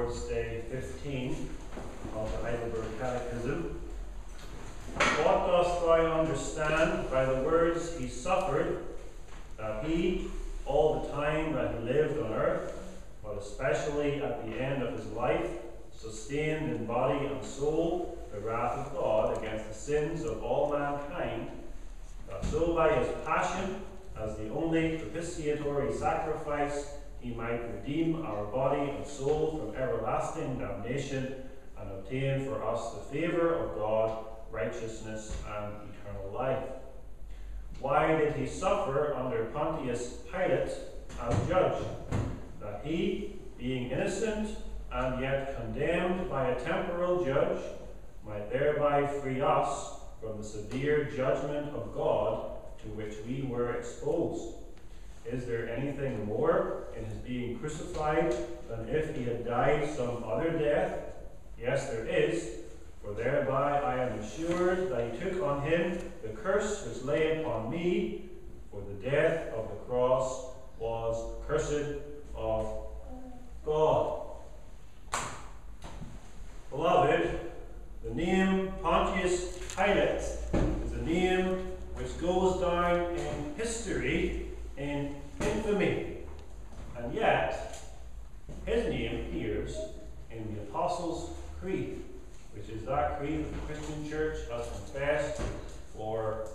Lord's Day 15 of the Heidelberg Catechism. What dost thou understand by the words he suffered, that he, all the time that he lived on earth, but especially at the end of his life, sustained in body and soul the wrath of God against the sins of all mankind, that so by his passion, as the only propitiatory sacrifice, he might redeem our body and soul from everlasting damnation and obtain for us the favour of God, righteousness, and eternal life. Why did he suffer under Pontius Pilate as judge? That he, being innocent and yet condemned by a temporal judge, might thereby free us from the severe judgment of God to which we were exposed. Is there anything more in his being crucified than if he had died some other death? Yes, there is, for thereby I am assured that he took on him the curse which lay upon me, for the death of the cross was cursed of God. Beloved, the name Pontius Pilate is a name which goes down in history in infamy, and yet his name appears in the Apostles' Creed, which is that creed that the Christian Church has confessed for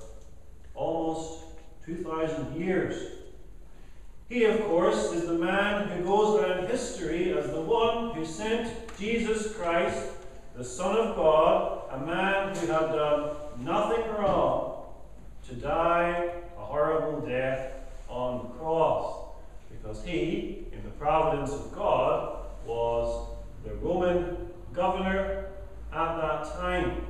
almost 2,000 years. He, of course, is the man who goes down in history as the one who sent Jesus Christ, the Son of God, a man who had done nothing wrong, to die a horrible death on the cross, because he, in the providence of God, was the Roman governor at that time.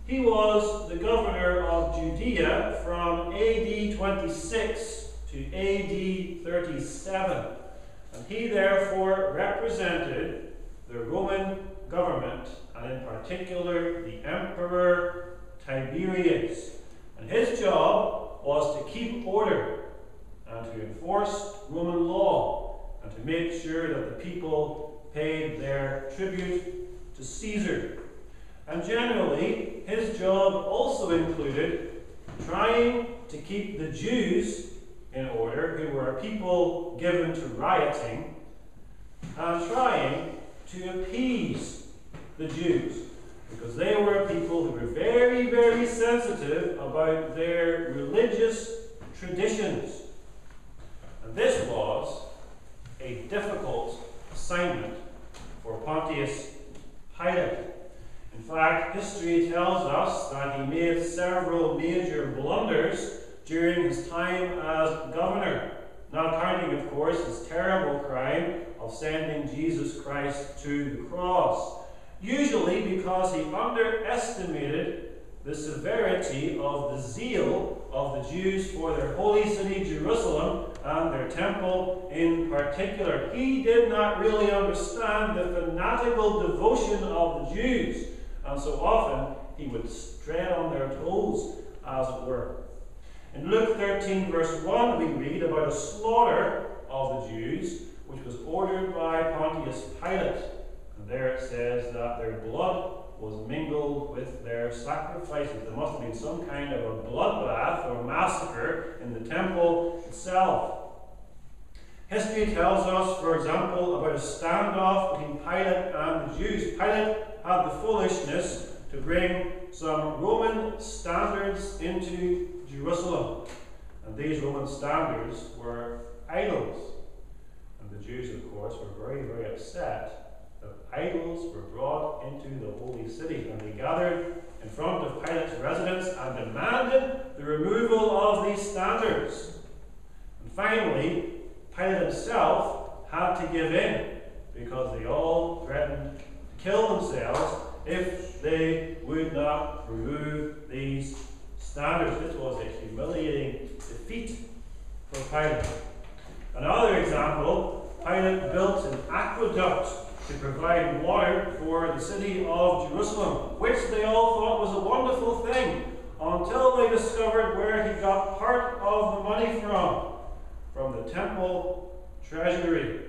He was the governor of Judea from AD 26 to AD 37, and he therefore represented the Roman government, and in particular the Emperor Tiberius. And his job was to keep order and to enforce Roman law and to make sure that the people paid their tribute to Caesar. And generally, his job also included trying to keep the Jews in order, who were a people given to rioting, and trying to appease the Jews, because they were a people who were very, very sensitive about their religious traditions. And this was a difficult assignment for Pontius Pilate. In fact, history tells us that he made several major blunders during his time as governor, not counting, of course, his terrible crime of sending Jesus Christ to the cross, usually because he underestimated the severity of the zeal of the Jews for their holy city Jerusalem and their temple in particular. He did not really understand the fanatical devotion of the Jews, and so often he would tread on their toes, as it were. In Luke 13 verse 1 we read about a slaughter of the Jews which was ordered by Pontius Pilate. And there it says that their blood was mingled with their sacrifices. There must have been some kind of a bloodbath or massacre in the temple itself. History tells us, for example, about a standoff between Pilate and the Jews. Pilate had the foolishness to bring some Roman standards into Jerusalem. And these Roman standards were idols. And the Jews, of course, were very, very upset that idols were brought into the holy city. And they gathered in front of Pilate's residence and demanded the removal of these standards. And finally, Pilate himself had to give in, because they all threatened to kill themselves if they would not remove these standards. This was a humiliating defeat for Pilate. Another example, Pilate built an aqueduct to provide water for the city of Jerusalem, which they all thought was a wonderful thing, until they discovered where he got part of the money from the temple treasury.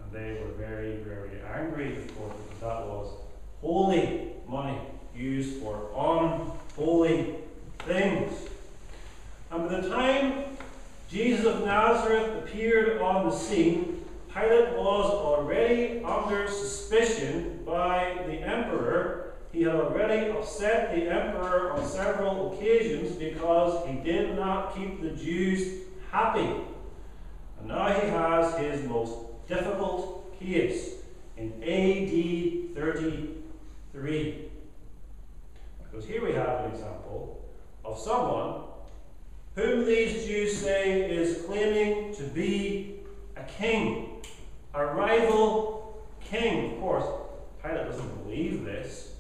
And And they were very, very angry, of course, because that was holy money used for unholy things. And by the time Jesus of Nazareth appeared on the scene, Pilate was already under suspicion by the emperor. He had already upset the emperor on several occasions because he did not keep the Jews happy. And now he has his most difficult case in AD 33. Because here we have an example of someone whom these Jews say is claiming to be a king, a rival king. Of course, Pilate doesn't believe this.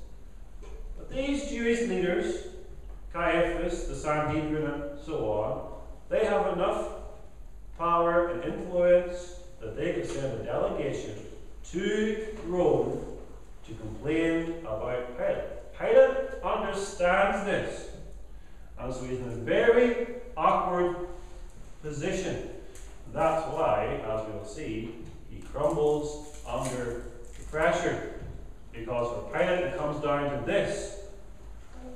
But these Jewish leaders, Caiaphas, the Sanhedrin, and so on, they have enough power and influence that they could send a delegation to Rome to complain about Pilate. Pilate understands this. And so he's in a very awkward position. And that's why, as we'll see, he crumbles under the pressure. Because for Pilate it comes down to this.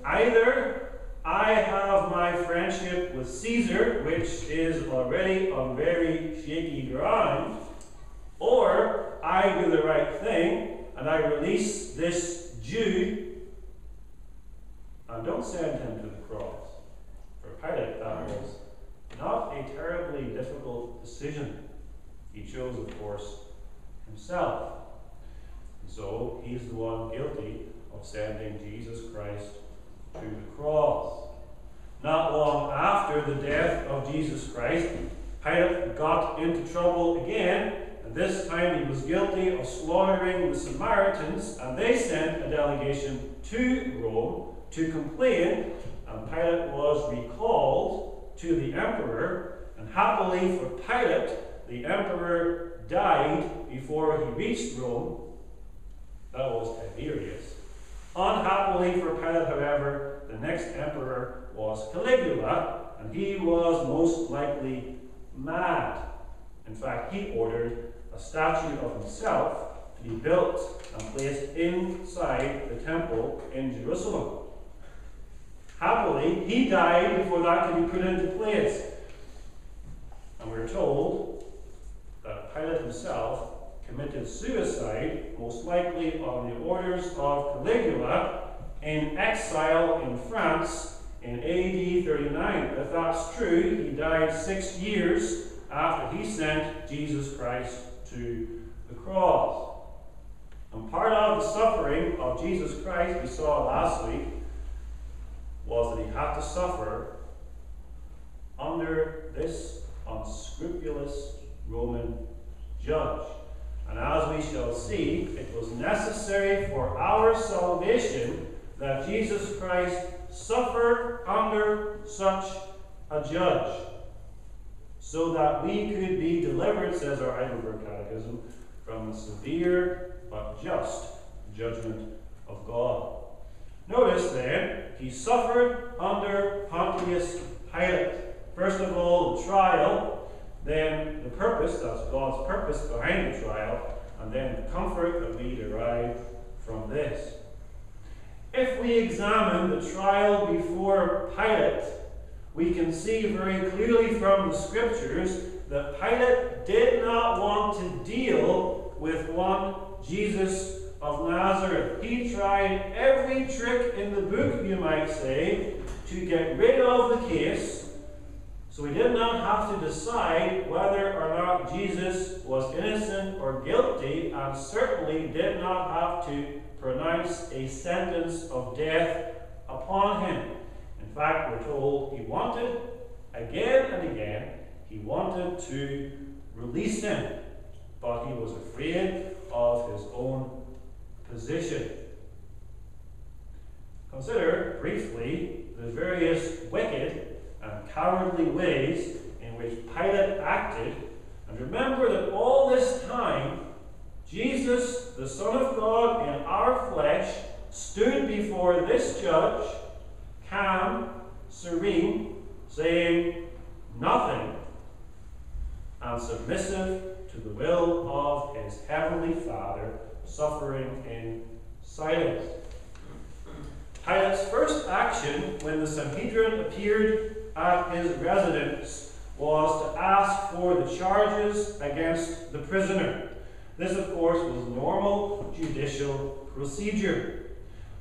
Either I have my friendship with Caesar, which is already on very shaky ground, or I do the right thing and I release this Jew and don't send him to the cross. For Pilate, that was not a terribly difficult decision. He chose, of course, himself. And so he's the one guilty of sending Jesus Christ to the cross. Not long after the death of Jesus Christ, Pilate got into trouble again, and this time he was guilty of slaughtering the Samaritans, and they sent a delegation to Rome to complain, and Pilate was recalled to the emperor, and happily for Pilate, the emperor died before he reached Rome. That was Tiberius. Unhappily for Pilate, however, the next emperor was Caligula, and he was most likely mad. In fact, he ordered a statue of himself to be built and placed inside the temple in Jerusalem. Happily, he died before that could be put into place. And we're told that Pilate himself committed suicide, most likely on the orders of Caligula, in exile in France in AD 39. If that's true, he died 6 years after he sent Jesus Christ to the cross. And part of the suffering of Jesus Christ, we saw last week, was that he had to suffer under this unscrupulous Roman judge. And as we shall see, it was necessary for our salvation that Jesus Christ suffer under such a judge, so that we could be delivered, says our Heidelberg Catechism, from the severe but just judgment of God. Notice then, he suffered under Pontius Pilate. First of all, the trial, then the purpose, that's God's purpose behind the trial, and then the comfort that we derive from this. If we examine the trial before Pilate, we can see very clearly from the scriptures that Pilate did not want to deal with one Jesus of Nazareth. He tried every trick in the book, you might say, to get rid of the case, so he did not have to decide whether or not Jesus was innocent or guilty, and certainly did not have to pronounce a sentence of death upon him. In fact, we're told he wanted, again and again, he wanted to release him, but he was afraid of his own position. Consider briefly the various wicked and cowardly ways in which Pilate acted, and remember that all this time Jesus, the Son of God in our flesh, stood before this judge, calm, serene, saying nothing, and submissive to the will of his heavenly Father, suffering in silence. Pilate's first action when the Sanhedrin appeared at his residence was to ask for the charges against the prisoner. This, of course, was normal judicial procedure.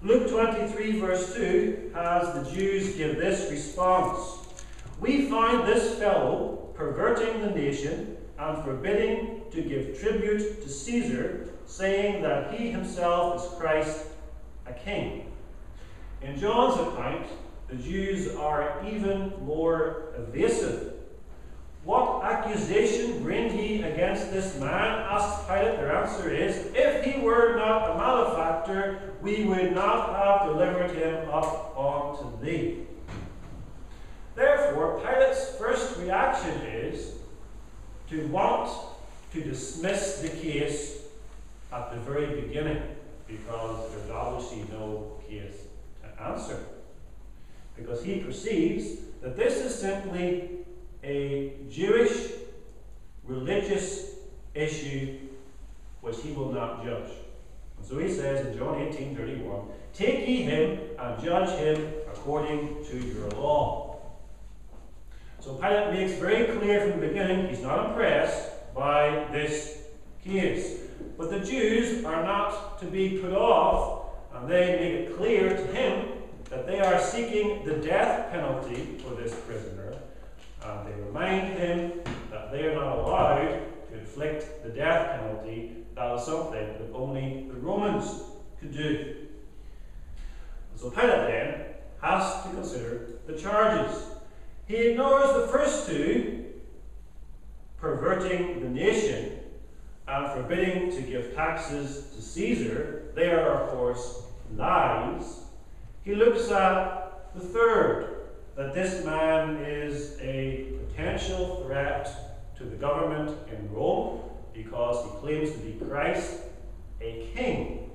Luke 23, verse 2, has the Jews give this response: "We find this fellow perverting the nation and forbidding to give tribute to Caesar, saying that he himself is Christ, a king." In John's account, the Jews are even more evasive. "What accusation bring ye against this man?" asks Pilate. Their answer is, "If he were not a malefactor, we would not have delivered him up unto thee." Therefore, Pilate's first reaction is to want to dismiss the case at the very beginning, because there's obviously no case to answer. Because he perceives that this is simply a Jewish religious issue which he will not judge. And so he says in John 18:31, "Take ye him and judge him according to your law." So Pilate makes very clear from the beginning he's not impressed by this case. But the Jews are not to be put off, and they make it clear to him that they are seeking the death penalty for this prisoner. And they remind him that they are not allowed to inflict the death penalty. That is something that only the Romans could do. And so Pilate then has to consider the charges. He ignores the first two, perverting the nation and forbidding to give taxes to Caesar. They are, of course, lies. He looks at the third, that this man is a potential threat to the government in Rome because he claims to be Christ, a king.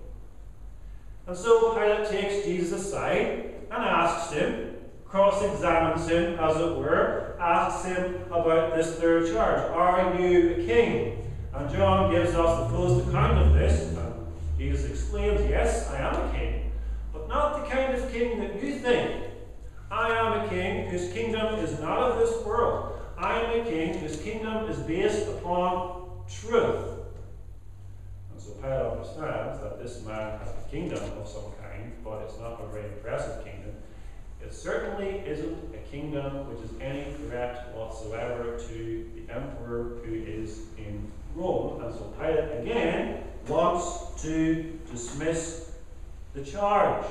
And so Pilate takes Jesus aside and asks him, cross-examines him, as it were, asks him about this third charge. Are you a king? And John gives us the fullest account of this. And Jesus explains, yes, I am a king, but not the kind of king that you think. I am a king whose kingdom is not of this world. I am a king whose kingdom is based upon truth. And so Pilate understands that this man has a kingdom of some kind, but it's not a very impressive kingdom. It certainly isn't a kingdom which is any threat whatsoever to the emperor who is in Rome. And so Pilate again wants to dismiss the charge.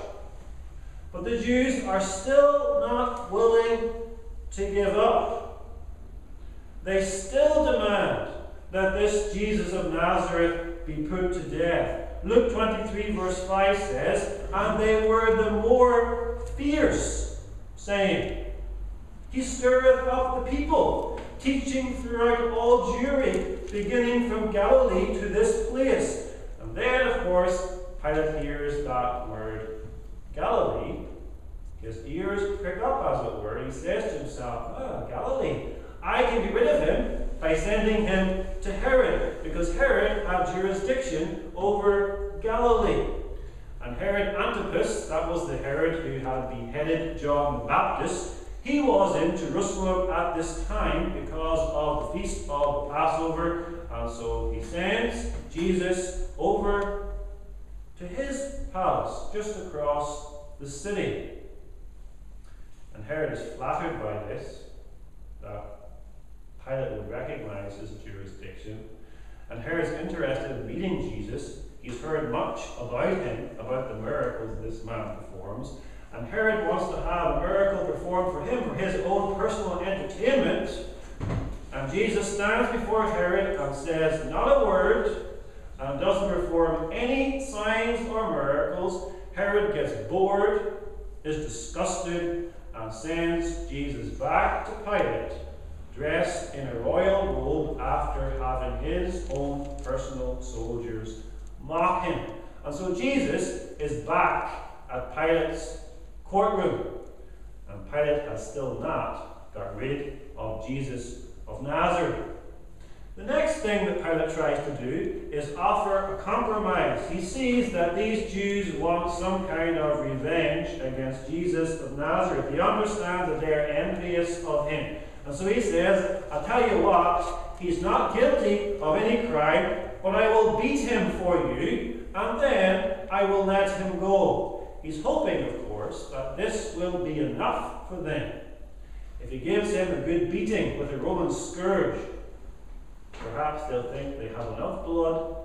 But the Jews are still not willing to give up. They still demand that this Jesus of Nazareth be put to death. Luke 23 verse 5 says, "And they were the more fierce, saying, He stirreth up the people, teaching throughout all Jewry, beginning from Galilee to this place." And then, of course, Pilate hears that word Galilee. His ears prick up, as it were. He says to himself, Galilee, I can get rid of him by sending him to Herod, because Herod had jurisdiction over Galilee. And Herod Antipas, that was the Herod who had beheaded John the Baptist, he was in Jerusalem at this time because of the feast of the Passover, and so he sends Jesus over to his palace just across the city. And Herod is flattered by this, that Pilate would recognize his jurisdiction. And Herod's interested in meeting Jesus. He's heard much about him, about the miracles this man performs. And Herod wants to have a miracle performed for him for his own personal entertainment. And Jesus stands before Herod and says not a word, and doesn't perform any signs or miracles. Herod gets bored, is disgusted, and sends Jesus back to Pilate, dressed in a royal robe after having his own personal soldiers mock him. And so Jesus is back at Pilate's courtroom. And Pilate has still not got rid of Jesus of Nazareth. The next thing that Pilate tries to do is offer a compromise. He sees that these Jews want some kind of revenge against Jesus of Nazareth. He understands that they are envious of him. And so he says, I'll tell you what, he's not guilty of any crime, but I will beat him for you, and then I will let him go. He's hoping, of course, that this will be enough for them. If he gives him a good beating with a Roman scourge, perhaps they'll think they have enough blood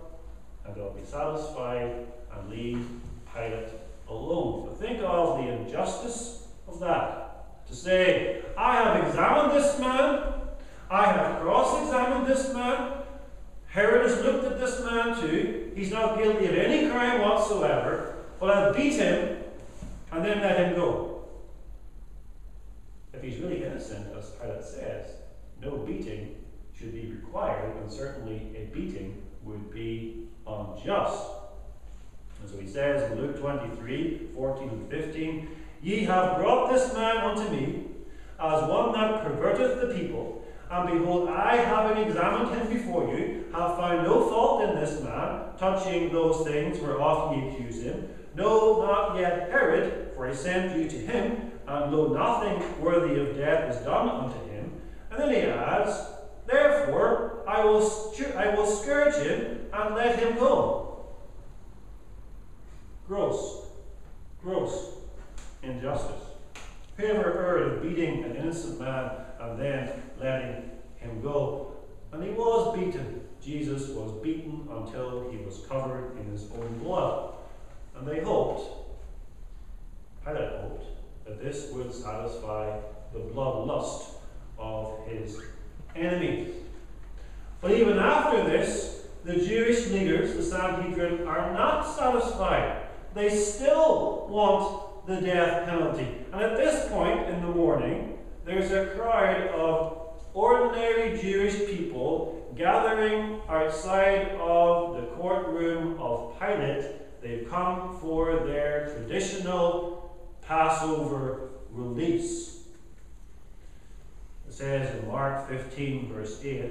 and they'll be satisfied and leave Pilate alone. But think of the injustice of that. To say, I have examined this man, I have cross-examined this man, Herod has looked at this man too, he's not guilty of any crime whatsoever, but I'll beat him and then let him go. If he's really innocent, as Pilate says, no beating should be required, and certainly a beating would be unjust. And so he says in Luke 23, 14 and 15, Ye have brought this man unto me, as one that perverteth the people, and behold, I, having examined him before you, have found no fault in this man, touching those things whereof ye accuse him. No, not yet Herod, for I sent you to him, and lo, nothing worthy of death is done unto him. And then he adds, Therefore, I will scourge him and let him go. Gross injustice. Who ever heard of beating an innocent man and then letting him go? And he was beaten. Jesus was beaten until he was covered in his own blood. And they hoped, Pilate hoped, that this would satisfy the bloodlust of his enemies. But even after this, the Jewish leaders, the Sanhedrin, are not satisfied. They still want the death penalty. And at this point in the morning, there's a crowd of ordinary Jewish people gathering outside of the courtroom of Pilate. They've come for their traditional Passover release. It says in Mark 15, verse 8,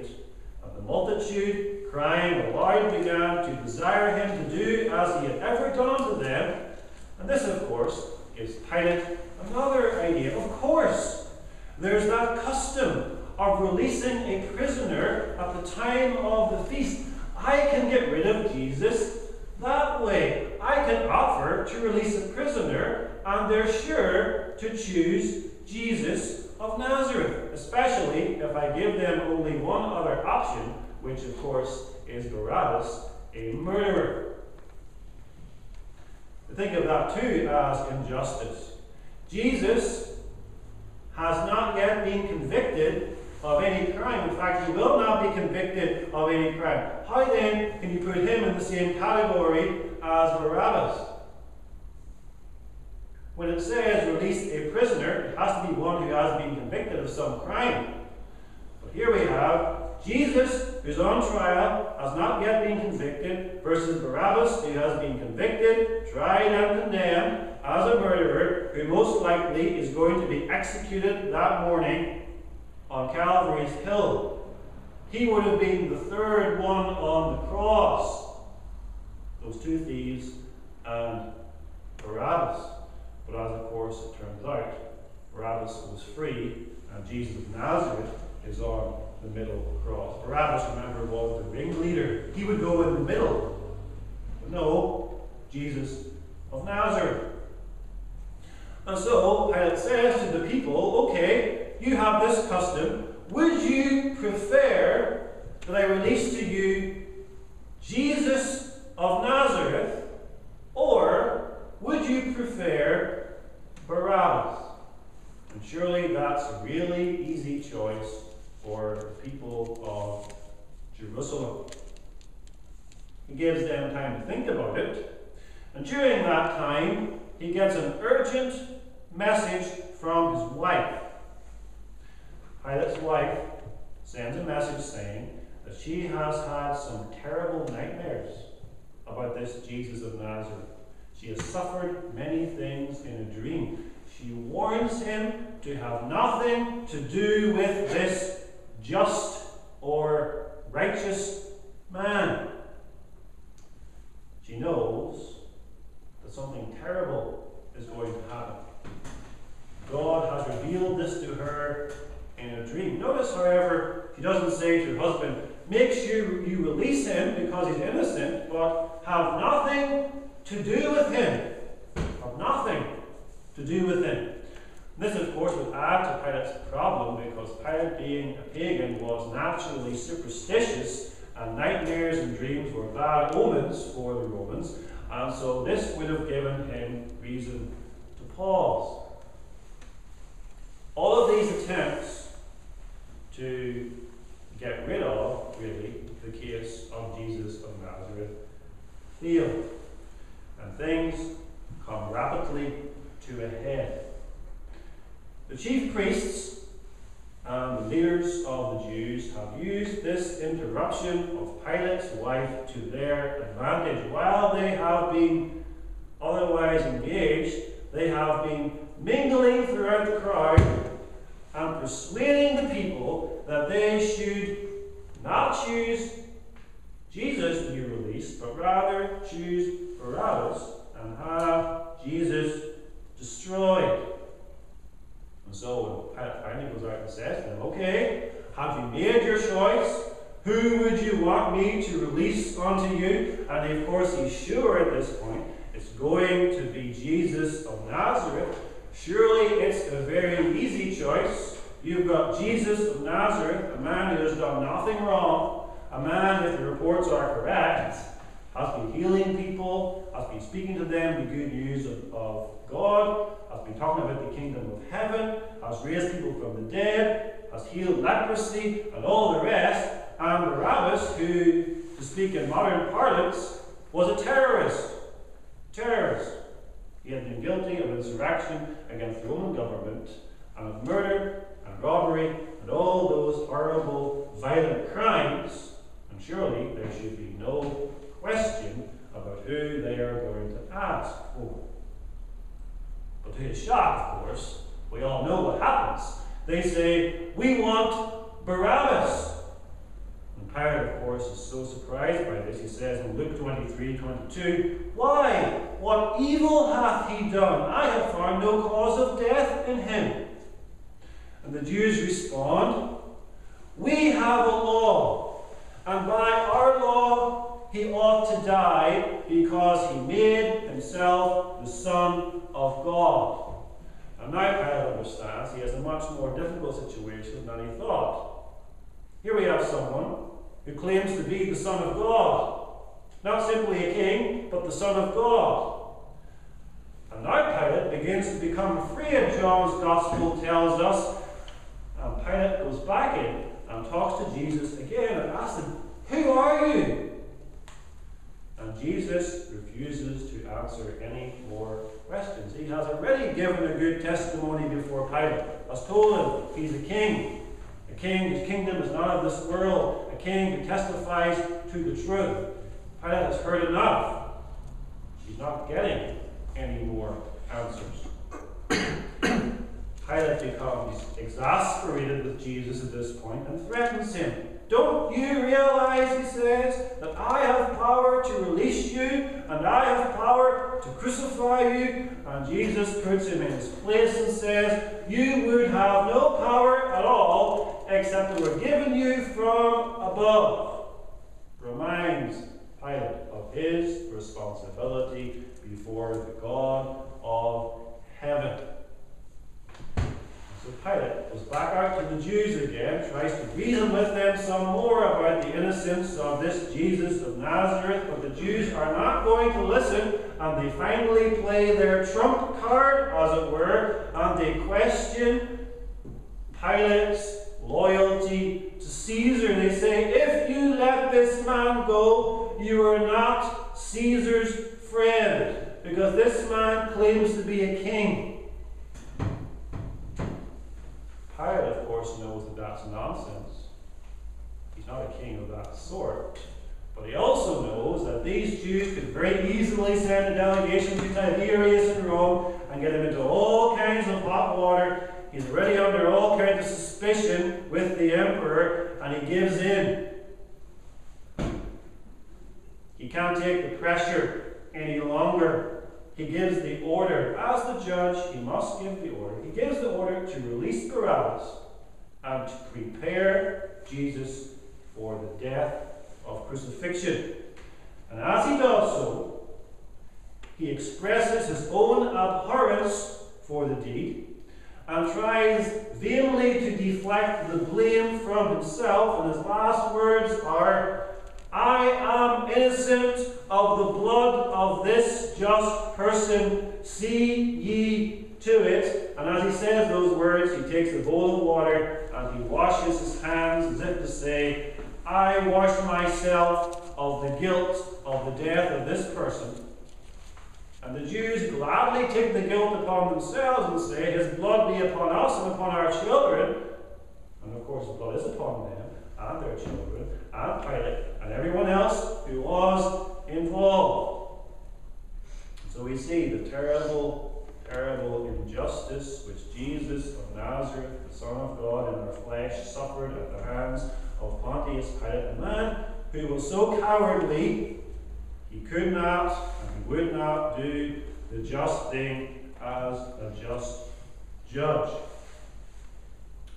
And the multitude, crying aloud, began to desire him to do as he had ever done unto them. And this, of course, gives Pilate another idea. Of course, there's that custom of releasing a prisoner at the time of the feast. I can get rid of Jesus that way. I can offer to release a prisoner, and they're sure to choose Jesus of Nazareth, especially if I give them only one other option, which of course is Barabbas, a murderer. Think of that too as injustice. Jesus has not yet been convicted of any crime. In fact, he will not be convicted of any crime. How then can you put him in the same category as Barabbas? When it says release a prisoner, it has to be one who has been convicted of some crime. But here we have Jesus, who's on trial, has not yet been convicted, versus Barabbas, who has been convicted, tried and condemned as a murderer, who most likely is going to be executed that morning on Calvary's Hill. He would have been the third one on the cross. Those two thieves and Barabbas. But as of course it turns out, Barabbas was free and Jesus of Nazareth is on the middle cross. Barabbas, remember, was the ringleader. He would go in the middle. But no, Jesus of Nazareth. And so Pilate says to the people, okay, you have this custom. Would you prefer that I release to you Jesus of Nazareth, or would you prefer Barabbas? And surely that's a really easy choice for the people of Jerusalem. He gives them time to think about it. And during that time, he gets an urgent message from his wife. Pilate's wife sends a message saying that she has had some terrible nightmares about this Jesus of Nazareth. She has suffered many things in a dream. She warns him to have nothing to do with this just or righteous righteous man. She knows that something terrible is going to happen. God has revealed this to her in a dream. Notice, however, she doesn't say to her husband, make sure you release him because he's innocent, but have nothing to do with him. Have nothing to do with him. This, of course, would add to Pilate's problem because Pilate, being a pagan, was naturally superstitious, and nightmares and dreams were bad omens for the Romans, and so this would have given him reason to pause. All of these attempts to get rid of, really, the case of Jesus of Nazareth failed, and things come rapidly to a head. The chief priests and the leaders of the Jews have used this interruption of Pilate's wife to their advantage. While they have been otherwise engaged, they have been mingling throughout the crowd and persuading the people that they should not choose Jesus to be released, but rather choose Barabbas and have Jesus destroyed. And so when Pilate finally goes out and says to them, okay, have you made your choice? Who would you want me to release unto you? And of course he's sure at this point it's going to be Jesus of Nazareth. Surely it's a very easy choice. You've got Jesus of Nazareth, a man who has done nothing wrong, a man, if the reports are correct, has been healing people, has been speaking to them the good news of God, has been talking about the kingdom of heaven, has raised people from the dead, has healed leprosy, and all the rest. And Barabbas, who, to speak in modern parlance, was a terrorist. He had been guilty of insurrection against the Roman government, and of murder, and robbery, and all those horrible, violent crimes. And surely there should be no question about who they are going to ask for. But to his shock, of course, we all know what happens. They say, we want Barabbas. And Pilate, of course, is so surprised by this. He says in Luke 23:22, why? What evil hath he done? I have found no cause of death in him. And the Jews respond, we have a law, and by our law he ought to die because he made himself the Son of God. And now Pilate understands he has a much more difficult situation than he thought. Here we have someone who claims to be the Son of God. Not simply a king, but the Son of God. And now Pilate begins to become afraid, John's Gospel tells us. And Pilate goes back in and talks to Jesus again and asks him, who are you? And Jesus refuses to answer any more questions. He has already given a good testimony before Pilate. Has told him he's a king whose kingdom is not of this world, a king who testifies to the truth. Pilate has heard enough. He's not getting any more answers. Pilate becomes exasperated with Jesus at this point and threatens him. Don't you realize, he says, that I have power to release you and I have power to crucify you? And Jesus puts him in his place and says, you would have no power at all except it were given you from above. Reminds Pilate of his responsibility before the God of heaven. So Pilate goes back out to the Jews again, tries to reason with them some more about the innocence of this Jesus of Nazareth, but the Jews are not going to listen, and they finally play their trump card, as it were, and they question Pilate's loyalty to Caesar. They say, if you let this man go, you are not Caesar's friend, because this man claims to be a king. Pilate, of course, knows that that's nonsense. He's not a king of that sort. But he also knows that these Jews could very easily send a delegation to Tiberius in Rome and get him into all kinds of hot water. He's already under all kinds of suspicion with the emperor, and he gives in. can't take the pressure any longer. He gives the order. As the judge, he must give the order. He gives the order to release Barabbas and to prepare Jesus for the death of crucifixion. And as he does so, he expresses his own abhorrence for the deed and tries vainly to deflect the blame from himself. And his last words are, I am innocent of the blood of this just person. See ye to it. And as he says those words, he takes a bowl of water and he washes his hands as if to say, I wash myself of the guilt of the death of this person. And the Jews gladly take the guilt upon themselves and say, his blood be upon us and upon our children. And of course the blood is upon them and their children and Pilate and everyone else who was involved. So we see the terrible, terrible injustice which Jesus of Nazareth, the Son of God in our flesh, suffered at the hands of Pontius Pilate, a man who was so cowardly he could not and he would not do the just thing as a just judge.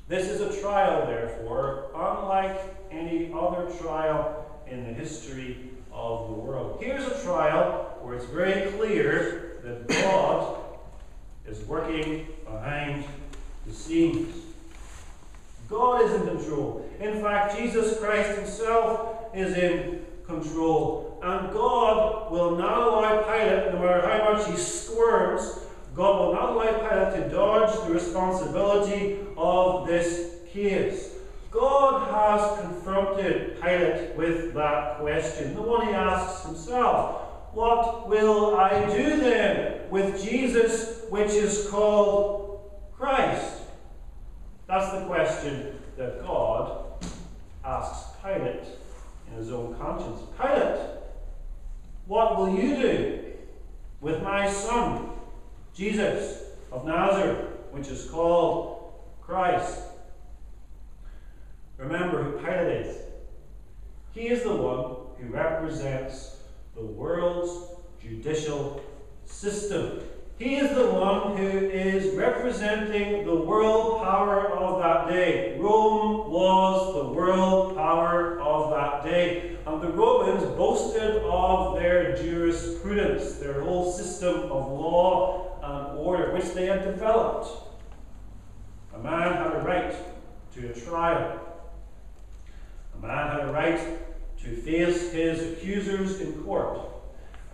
This is a trial, therefore, unlike any other trial in the history of the world. Here's a trial where it's very clear that God is working behind the scenes. God is in control. In fact, Jesus Christ himself is in control. And God will not allow Pilate, no matter how much he squirms, God will not allow Pilate to dodge the responsibility of this case. God has confronted Pilate with that question, the one he asks himself. What will I do then with Jesus, which is called Christ? That's the question that God asks Pilate in his own conscience. Pilate, what will you do with my son, Jesus of Nazareth, which is called Christ? Remember who Pilate is. He is the one who represents the world's judicial system. He is the one who is representing the world power of that day. Rome was the world power of that day. And the Romans boasted of their jurisprudence, their whole system of law and order, which they had developed. A man had a right to a trial. A man had a right to face his accusers in court.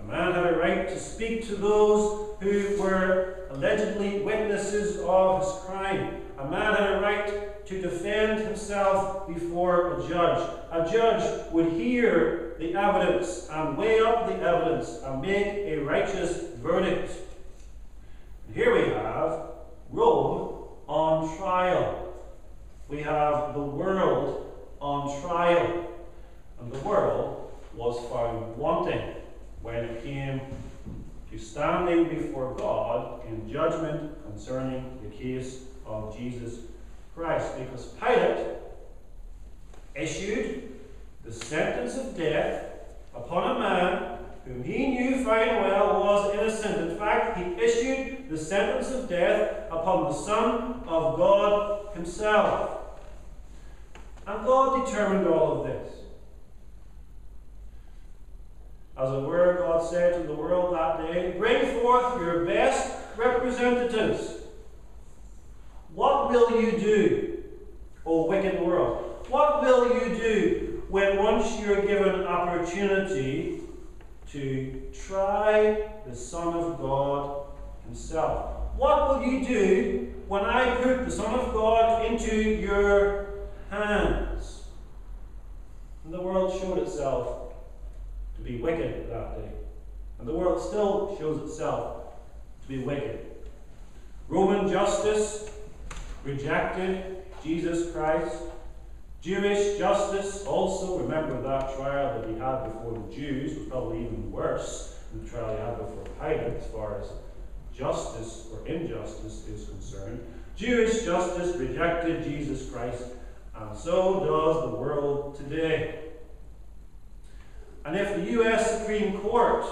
A man had a right to speak to those who were allegedly witnesses of his crime. A man had a right to defend himself before a judge. A judge would hear the evidence and weigh up the evidence and make a righteous verdict. And here we have Rome on trial. We have the world on trial. And the world was found wanting when it came to standing before God in judgment concerning the case of Jesus Christ. Because Pilate issued the sentence of death upon a man whom he knew fine well was innocent. In fact, he issued the sentence of death upon the Son of God himself. And God determined all of this. As it were, God said to the world that day, bring forth your best representatives. What will you do, O wicked world? What will you do when once you're given an opportunity to try the Son of God himself? What will you do when I put the Son of God into your hands? And the world showed itself to be wicked that day. And the world still shows itself to be wicked. Roman justice rejected Jesus Christ. Jewish justice also, remember that trial that he had before the Jews was probably even worse than the trial he had before Pilate as far as justice or injustice is concerned. Jewish justice rejected Jesus Christ, and so does the world today. And if the U.S. Supreme Court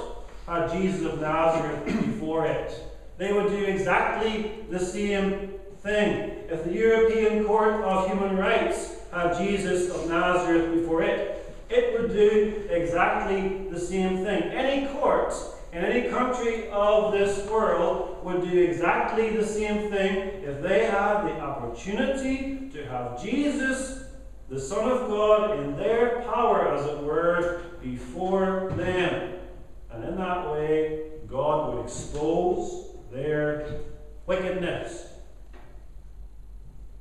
had Jesus of Nazareth before it, they would do exactly the same thing. If the European Court of Human Rights had Jesus of Nazareth before it, it would do exactly the same thing. Any court in any country of this world would do exactly the same thing if they had the opportunity to have Jesus, the Son of God, in their power, as it were, before them. And in that way, God would expose their wickedness.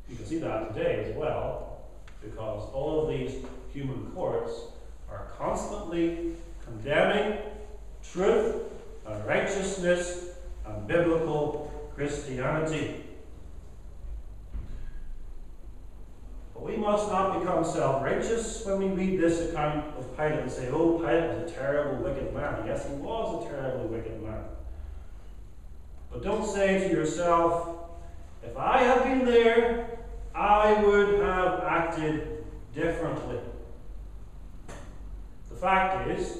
You can see that today as well, because all of these human courts are constantly condemning truth and righteousness and biblical Christianity. But we must not become self-righteous when we read this account of Pilate and say, oh, Pilate was a terrible, wicked man. Yes, he was a terribly wicked man. But don't say to yourself, if I had been there, I would have acted differently. The fact is,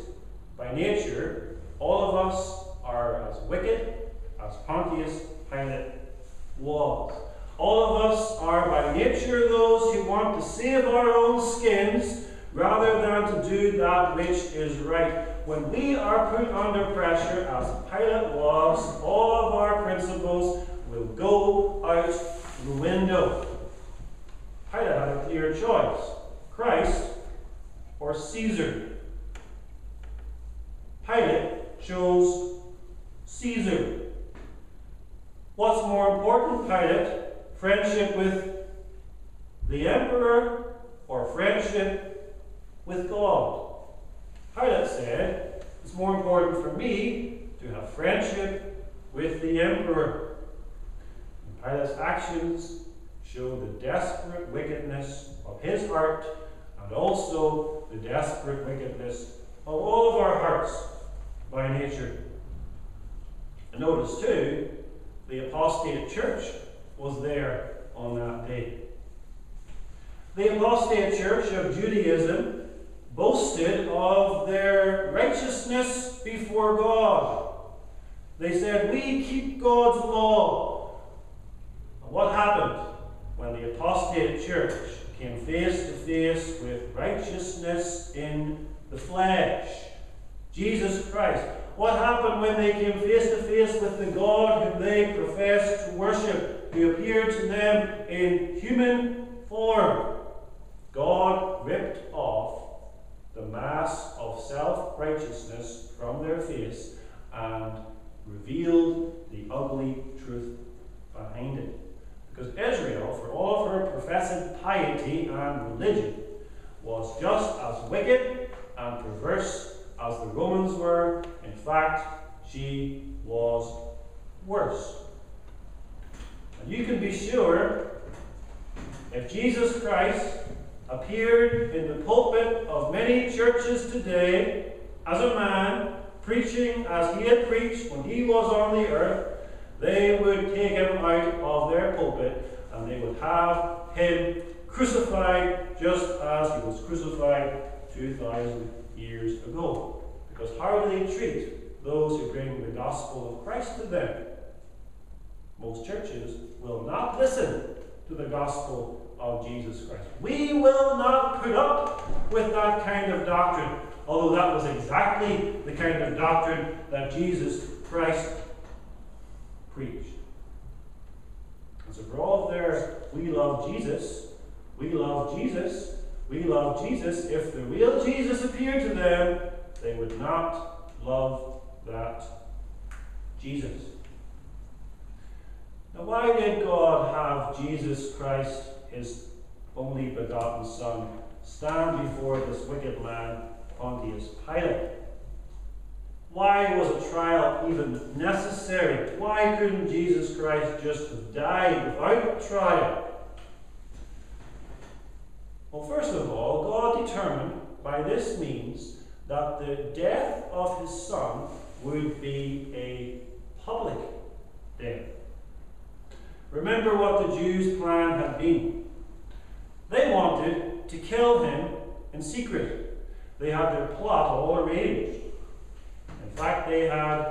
by nature, all of us are as wicked as Pontius Pilate was. All of us are by nature those who want to save our own skins rather than to do that which is right. When we are put under pressure, as Pilate was, all of our principles will go out the window. Pilate had a clear choice: Christ or Caesar. Pilate chose Caesar. What's more important, Pilate? Friendship with the emperor or friendship with God? Pilate said, it's more important for me to have friendship with the emperor. And Pilate's actions show the desperate wickedness of his heart and also the desperate wickedness of all of our hearts by nature. And notice too, the apostate church was there on that day. The apostate church of Judaism boasted of their righteousness before God. They said, we keep God's law. And what happened when the apostate church came face to face with righteousness in the flesh? Jesus Christ. What happened when they came face to face with the God whom they professed to worship, who appeared to them in human form? God ripped off the mask of self-righteousness from their face and revealed the ugly truth behind it. Because Israel, for all of her professed piety and religion, was just as wicked and perverse as the Romans were. In fact, she was worse. And you can be sure, if Jesus Christ appeared in the pulpit of many churches today as a man, preaching as he had preached when he was on the earth, they would take him out of their pulpit and they would have him crucified just as he was crucified 2,000 years ago. Because how do they treat those who bring the gospel of Christ to them? Most churches will not listen to the gospel of Jesus Christ. We will not put up with that kind of doctrine, although that was exactly the kind of doctrine that Jesus Christ preached. And so for all of their, we love Jesus, we love Jesus, we love Jesus, if the real Jesus appeared to them, they would not love that Jesus. Now, why did God have Jesus Christ, his only begotten Son, stand before this wicked man, Pontius Pilate? Why was a trial even necessary? Why couldn't Jesus Christ just have died without trial? Well, first of all, God determined by this means that the death of his Son would be a public death. Remember what the Jews' plan had been. They wanted to kill him in secret. They had their plot all arranged. In fact, they had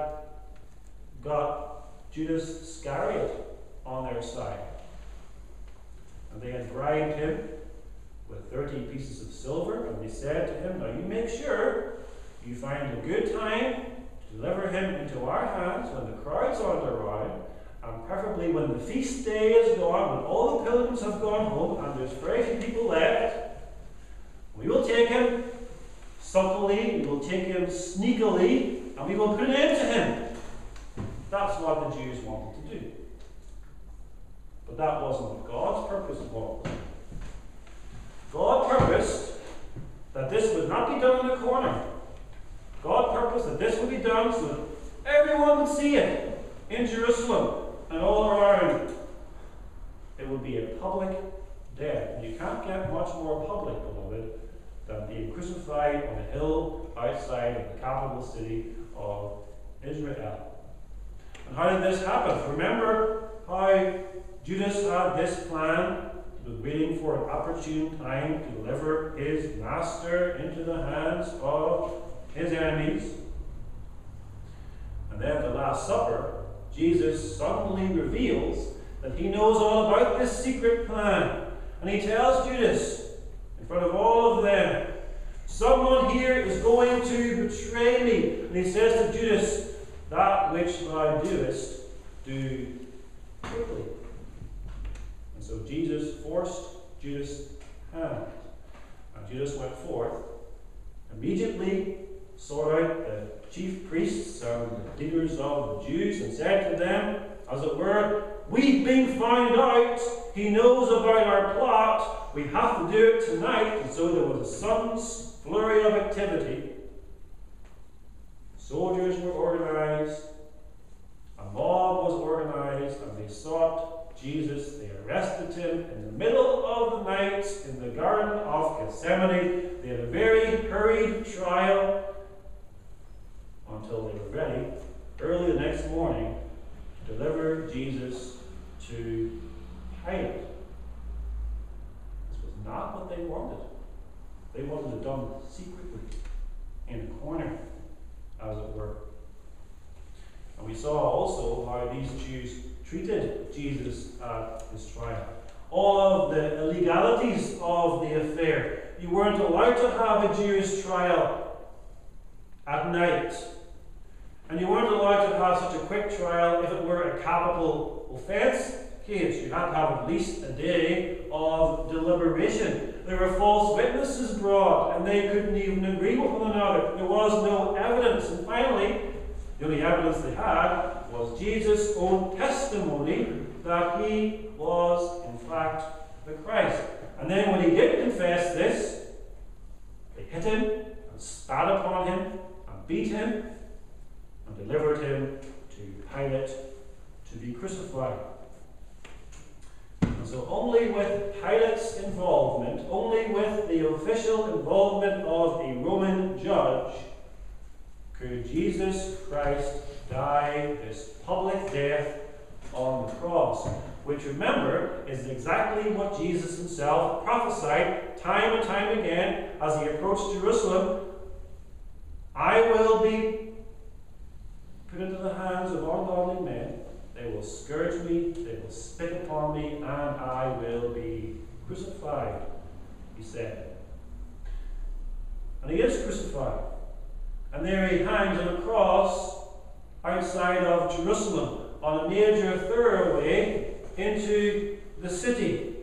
got Judas Iscariot on their side. And they had bribed him with 30 pieces of silver, and they said to him, now you make sure you find a good time to deliver him into our hands when the crowds aren't around, and preferably when the feast day is gone, when all the pilgrims have gone home and there's very few people left. We will take him subtly, we will take him sneakily, and we will put an end to him. That's what the Jews wanted to do. But that wasn't what God's purpose was. God purposed that this would not be done in a corner. God purposed that this would be done so that everyone would see it in Jerusalem and all around. It would be a public death. And you can't get much more public, beloved, than being crucified on a hill outside of the capital city of Israel. And how did this happen? Remember how Judas had this plan. He was waiting for an opportune time to deliver his master into the hands of his enemies. And then at the Last Supper, Jesus suddenly reveals that he knows all about this secret plan. And he tells Judas, in front of all of them, someone here is going to betray me. And he says to Judas, that which thou doest, do quickly. And so Jesus forced Judas' hand. And Judas went forth, immediately sought out the chief priests and the leaders of the Jews, and said to them, as it were, we've been found out. He knows about our plot. We have to do it tonight. And so there was a sudden flurry of activity. Soldiers were organized. A mob was organized, and they sought Jesus. They arrested him in the middle of the night in the Garden of Gethsemane. They had a very hurried trial until they were ready early the next morning to deliver Jesus to Pilate. This was not what they wanted. They wanted it done secretly, in a corner, as it were. And we saw also how these Jews treated Jesus at his trial. All of the illegalities of the affair. You weren't allowed to have a Jewish trial at night. And you weren't allowed to have such a quick trial if it were a capital offence case. You had to have at least a day of deliberation. There were false witnesses brought, and they couldn't even agree with one another. There was no evidence. And finally, the only evidence they had was Jesus' own testimony that he was, in fact, the Christ. And then when he did confess this, they hit him and spat upon him and beat him and delivered him to Pilate to be crucified. And so only with Pilate's involvement, only with the official involvement of a Roman judge, could Jesus Christ die this public death on the cross, which, remember, is exactly what Jesus himself prophesied time and time again as he approached Jerusalem. I will be put into the hands of ungodly men. They will scourge me, they will spit upon me, and I will be crucified, he said. And he is crucified. And there he hangs on a cross outside of Jerusalem on a major thoroughway into the city.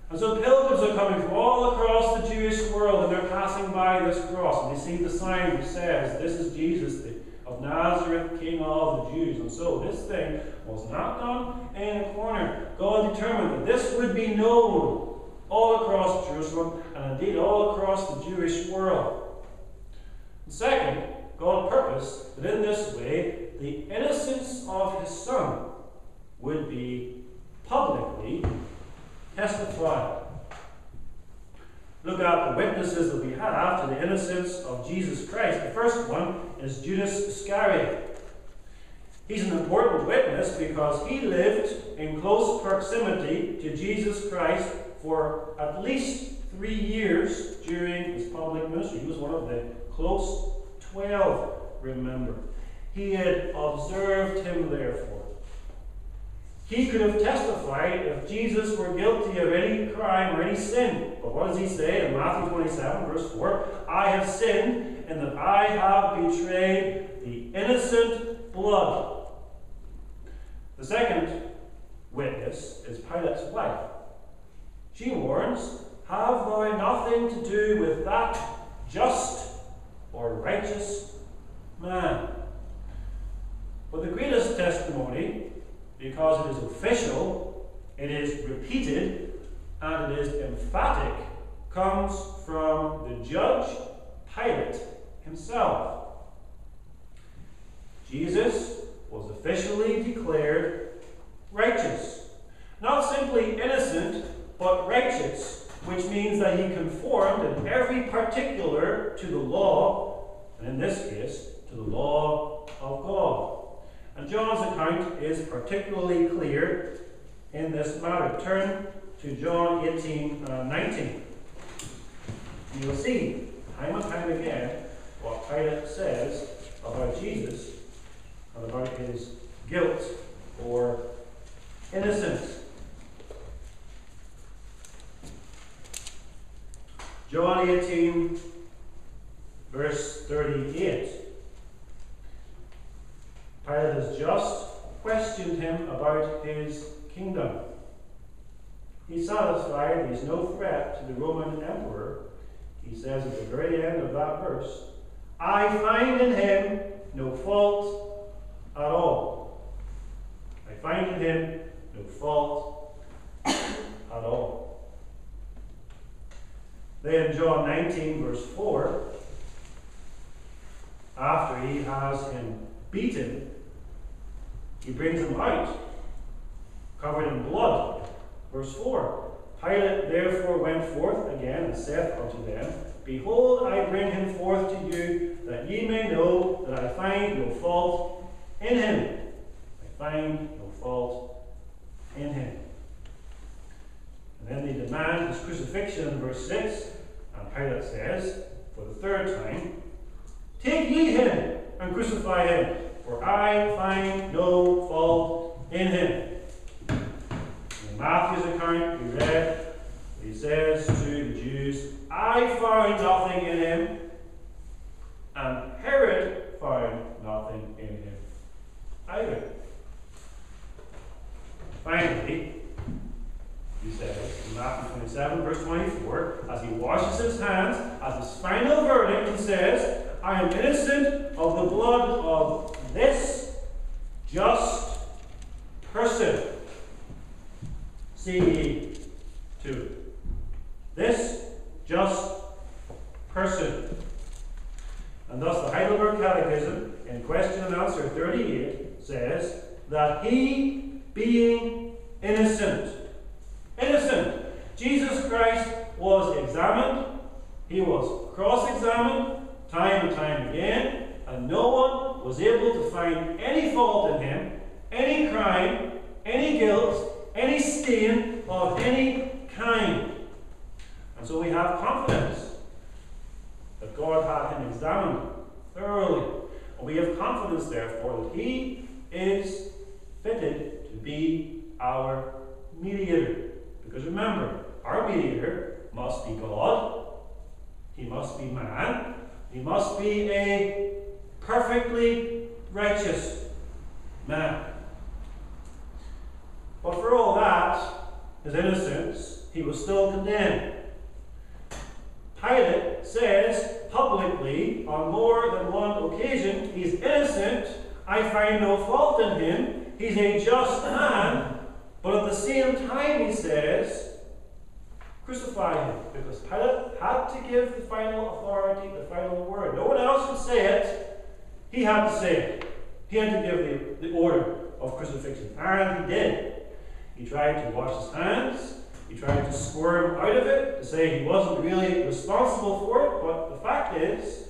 And so pilgrims are coming from all across the Jewish world, and they're passing by this cross, and they see the sign which says, this is Jesus of Nazareth, King of the Jews. And so this thing was not done in a corner. God determined that this would be known all across Jerusalem, and indeed all across the Jewish world. And second, God purposed that in this way the innocence of his Son would be publicly testified. Look at the witnesses that we have to the innocence of Jesus Christ. The first one is Judas Iscariot. He's an important witness because he lived in close proximity to Jesus Christ for at least 3 years during his public ministry. He was one of the close 12, remember. He had observed him, therefore. He could have testified if Jesus were guilty of any crime or any sin. But what does he say in Matthew 27, verse 4? I have sinned in that I have betrayed the innocent blood. The second witness is Pilate's wife. She warns, have thou nothing to do with that just or righteous man. But the greatest testimony, because it is official, it is repeated, and it is emphatic, comes from the judge, Pilate himself. Jesus was officially declared righteous. Not simply innocent, but righteous, which means that he conformed in every particular to the law, and in this case, to the law of God. And John's account is particularly clear in this matter. Turn to John 18:19. You will see, time and time again, what Pilate says about Jesus and about his guilt or innocence. John 18, verse 38. Pilate has just questioned him about his kingdom. He's satisfied he's no threat to the Roman emperor. He says at the very end of that verse, I find in him no fault at all. I find in him no fault at all. Then John 19, verse 4, after he has him beaten, he brings him out, covered in blood. Verse 4, Pilate therefore went forth again and saith unto them, Behold, I bring him forth to you, that ye may know that I find no fault in him. I find no fault in him. And then they demand his crucifixion in verse 6, and Pilate says, for the third time, Take ye him and crucify him, for I find no fault in him. In Matthew's account, we read, he says to the Jews, I found nothing in him, and Herod found nothing in him either. Finally, he says in Matthew 27, verse 24, as he washes his hands, as his final verdict, he says, I am innocent of the blood of this just person. See ye to it. This just person. And thus the Heidelberg Catechism, in question and answer 38, says that he being innocent, Jesus Christ was examined, he was cross-examined, time and time again, and no one was able to find any fault in him, any crime, any guilt, any stain of any kind. And so we have confidence that God had him examined thoroughly. And we have confidence, therefore, that he is fitted to be our mediator. Because remember, our mediator must be God, he must be man, he must be a perfectly righteous man. But for all that, his innocence, he was still condemned. Pilate says publicly on more than one occasion, he's innocent, I find no fault in him, he's a just man, but at the same time he says, crucify him, because Pilate had to give the final authority, the final word. No one else could say it. He had to say it. He had to give the order of crucifixion. And he did. He tried to wash his hands. He tried to squirm out of it, to say he wasn't really responsible for it. But the fact is,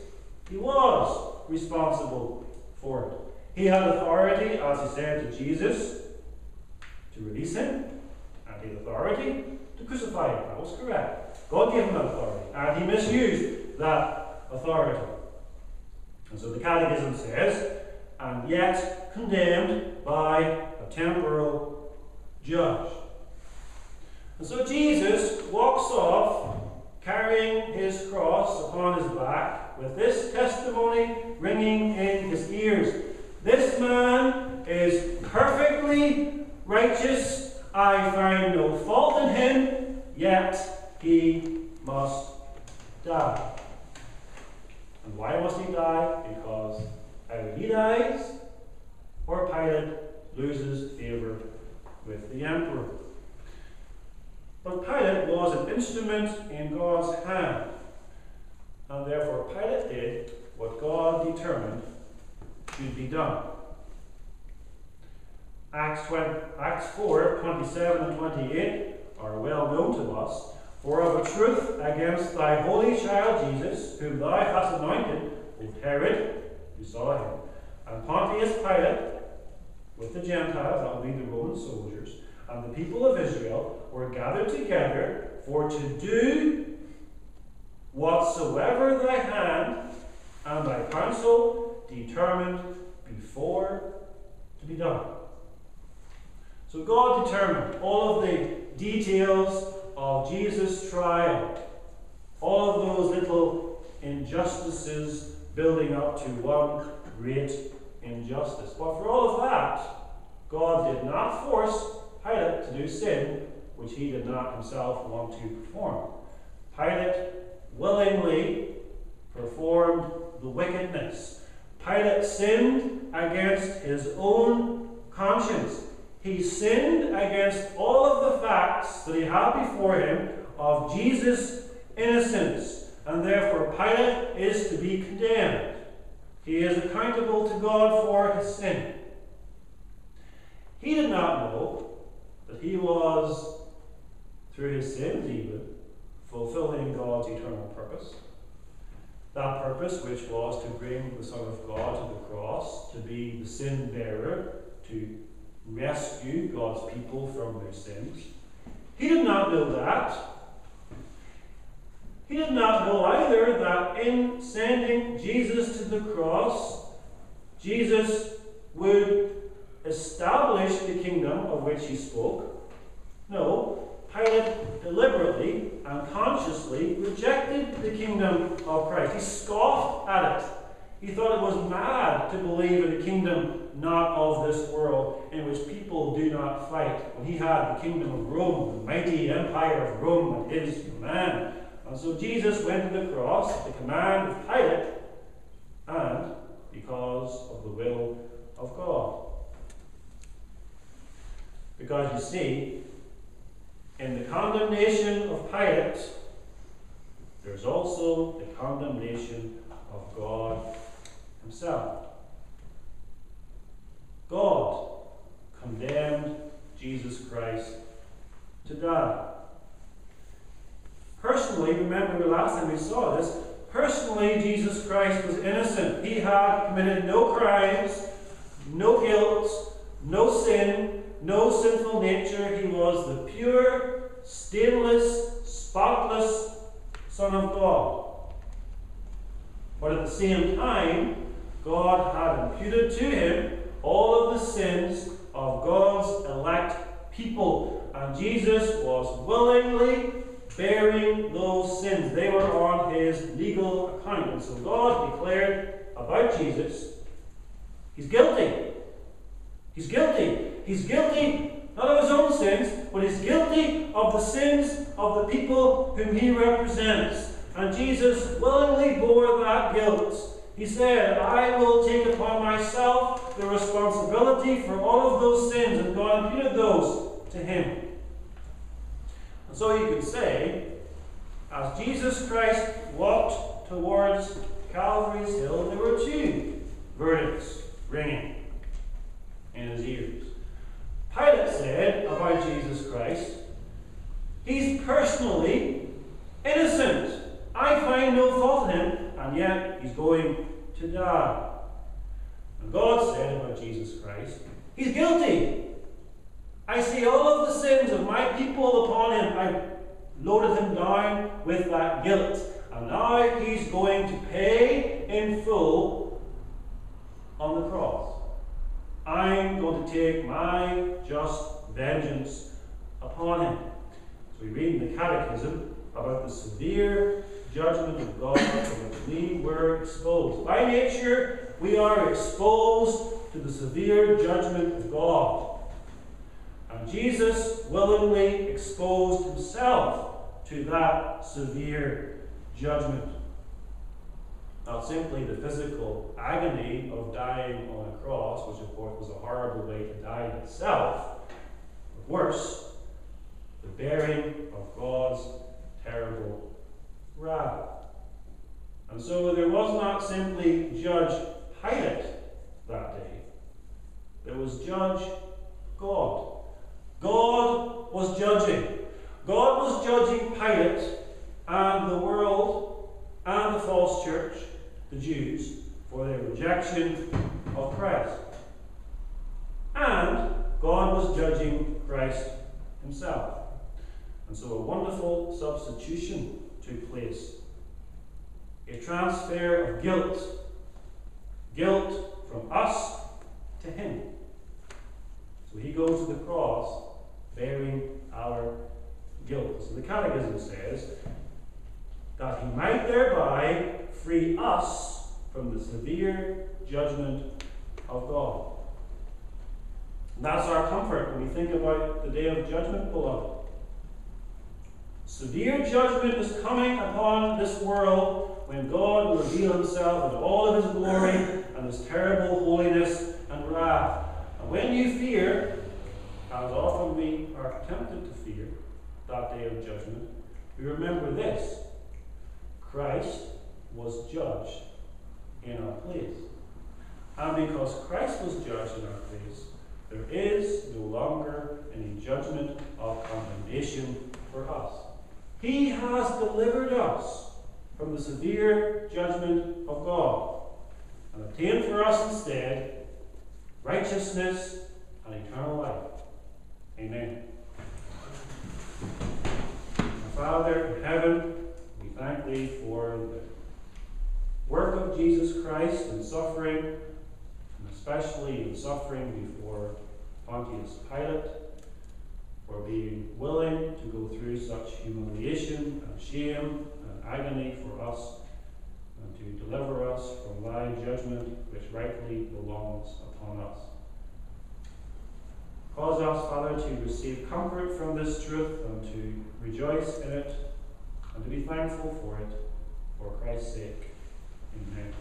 he was responsible for it. He had authority, as he said to Jesus, to release him, and he had authority to crucify him. That was correct. God gave him that authority, and he misused that authority. And so the Catechism says, and yet condemned by a temporal judge. And so Jesus walks off carrying his cross upon his back with this testimony ringing in his ears. This man is perfectly righteous. I find no fault in him, yet he must die. And why must he die? Because either he dies or Pilate loses favour with the emperor. But Pilate was an instrument in God's hand, and therefore Pilate did what God determined should be done. Acts 4, 27 and 28 are well known to us. For of a truth against thy holy child Jesus, whom thou hast anointed, both Herod, who saw him, and Pontius Pilate, with the Gentiles, that will be the Roman soldiers, and the people of Israel, were gathered together for to do whatsoever thy hand and thy counsel determined before to be done. So God determined all of the details of Jesus' trial, all of those little injustices building up to one great injustice. But for all of that, God did not force Pilate to do sin which he did not himself want to perform. Pilate willingly performed the wickedness. Pilate sinned against his own conscience. He sinned against all of the facts that he had before him of Jesus' innocence, and therefore Pilate is to be condemned. He is accountable to God for his sin. He did not know that he was, through his sins even, fulfilling God's eternal purpose. That purpose which was to bring the Son of God to the cross, to be the sin bearer, to rescue God's people from their sins. He did not know that. He did not know either that in sending Jesus to the cross, Jesus would establish the kingdom of which he spoke. No, Pilate deliberately and consciously rejected the kingdom of Christ. He scoffed at it. He thought it was mad to believe in a kingdom not of this world, in which people do not fight. When he had the kingdom of Rome, the mighty empire of Rome at his command. And so Jesus went to the cross at the command of Pilate, and because of the will of God. Because you see, in the condemnation of Pilate, there's also the condemnation of God himself. God condemned Jesus Christ to die. Personally, remember the last time we saw this, personally Jesus Christ was innocent. He had committed no crimes, no guilt, no sin, no sinful nature. He was the pure, stainless, spotless Son of God. But at the same time, God had imputed to him all of the sins of God's elect people. And Jesus was willingly bearing those sins. They were on his legal account. And so God declared about Jesus, he's guilty. He's guilty. He's guilty not of his own sins, but he's guilty of the sins of the people whom he represents. And Jesus willingly bore that guilt. He said, I will take upon myself the responsibility for all of those sins, and God imputed those to him. And so you could say, as Jesus Christ walked towards Calvary's hill, there were two verdicts ringing in his ears. Pilate said about Jesus Christ, he's personally innocent. I find no fault in him, and yet he's going to die. And God said about Jesus Christ, he's guilty. I see all of the sins of my people upon him. I loaded him down with that guilt. And now he's going to pay in full on the cross. I'm going to take my just vengeance upon him. So we read in the Catechism about the severe judgment of God to which we were exposed. By nature, we are exposed to the severe judgment of God. And Jesus willingly exposed himself to that severe judgment. Not simply the physical agony of dying on a cross, which of course was a horrible way to die in itself, but worse, the bearing of God's terrible wrath. And so there was not simply Judge Pilate that day. There was Judge God. God was judging. God was judging Pilate and the world and the false church, the Jews, for their rejection of Christ. And God was judging Christ himself. And so a wonderful substitution took place. A transfer of guilt. Guilt from us to him. So he goes to the cross bearing our guilt. So the Catechism says that he might thereby free us from the severe judgment of God. And that's our comfort when we think about the day of judgment, beloved. Severe judgment is coming upon this world when God will reveal himself in all of his glory and his terrible holiness and wrath. And when you fear, as often we are tempted to fear, that day of judgment, we remember this: Christ was judged in our place. And because Christ was judged in our place, there is no longer any judgment of condemnation for us. He has delivered us from the severe judgment of God and obtained for us instead righteousness and eternal life. Amen. Our Father in heaven, we thank thee for the work of Jesus Christ in suffering, and especially in suffering before Pontius Pilate, for being willing to go through such humiliation and shame and agony for us, and to deliver us from thy judgment which rightly belongs upon us. Cause us, Father, to receive comfort from this truth and to rejoice in it and to be thankful for it, for Christ's sake. Amen.